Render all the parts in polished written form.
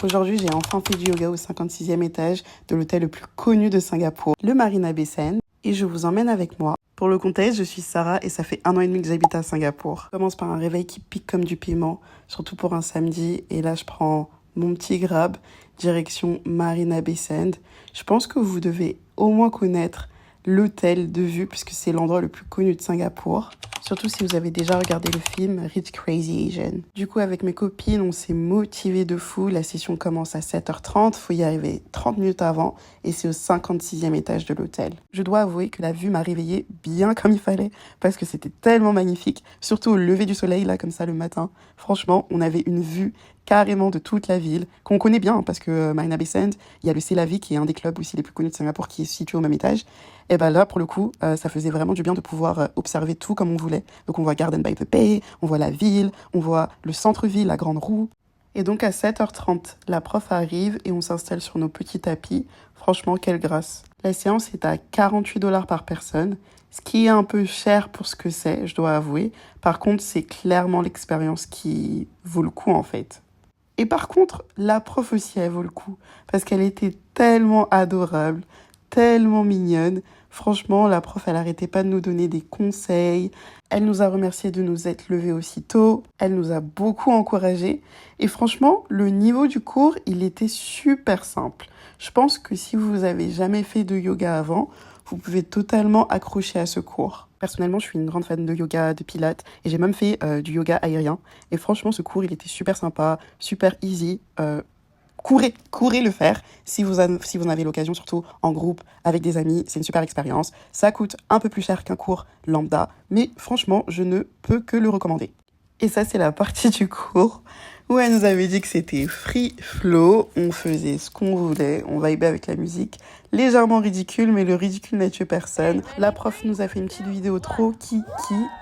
Aujourd'hui, j'ai enfin fait du yoga au 56e étage de l'hôtel le plus connu de Singapour, le Marina Bay Sands, et je vous emmène avec moi. Pour le contexte, je suis Sarah et ça fait 1 an et demi que j'habite à Singapour. Je commence par un réveil qui pique comme du piment, surtout pour un samedi, et là je prends mon petit grab, direction Marina Bay Sands. Je pense que vous devez au moins connaître l'hôtel de vue, puisque c'est l'endroit le plus connu de Singapour. Surtout si vous avez déjà regardé le film Rich Crazy Asian. Du coup, avec mes copines, on s'est motivés de fou. La session commence à 7h30, faut y arriver 30 minutes avant et c'est au 56e étage de l'hôtel. Je dois avouer que la vue m'a réveillée bien comme il fallait parce que c'était tellement magnifique, surtout au lever du soleil, là, comme ça, le matin. Franchement, on avait une vue carrément de toute la ville, qu'on connaît bien parce que Marina Bay Sands, il y a le Célavi qui est un des clubs aussi les plus connus de Singapour qui est situé au même étage. Et ben là, pour le coup, ça faisait vraiment du bien de pouvoir observer tout comme on voulait. Donc on voit Garden by the Bay, on voit la ville, on voit le centre-ville, la Grande Roue. Et donc à 7h30, la prof arrive et on s'installe sur nos petits tapis. Franchement, quelle grâce. La séance est à 48$ par personne, ce qui est un peu cher pour ce que c'est, je dois avouer. Par contre, c'est clairement l'expérience qui vaut le coup en fait. Et par contre, la prof aussi, elle vaut le coup, parce qu'elle était tellement adorable, tellement mignonne. Franchement, la prof, elle arrêtait pas de nous donner des conseils. Elle nous a remercié de nous être levés aussitôt. Elle nous a beaucoup encouragés. Et franchement, le niveau du cours, il était super simple. Je pense que si vous avez jamais fait de yoga avant, vous pouvez totalement accrocher à ce cours. Personnellement, je suis une grande fan de yoga, de pilates, et j'ai même fait du yoga aérien. Et franchement, ce cours, il était super sympa, super easy. Courez le faire si vous en avez l'occasion, surtout en groupe, avec des amis. C'est une super expérience. Ça coûte un peu plus cher qu'un cours lambda, mais franchement, je ne peux que le recommander. Et ça, c'est la partie du cours où elle nous avait dit que c'était free flow. On faisait ce qu'on voulait, on vibait avec la musique. Légèrement ridicule, mais le ridicule n'a tué personne. La prof nous a fait une petite vidéo trop kiki.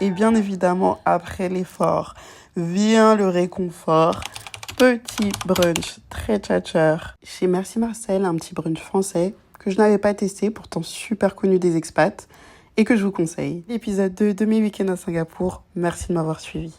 Et bien évidemment, après l'effort, vient le réconfort. Petit brunch très tchatcheur chez Merci Marcel, un petit brunch français que je n'avais pas testé, pourtant super connu des expats, et que je vous conseille. L'épisode 2 de mes week-ends à Singapour. Merci de m'avoir suivi.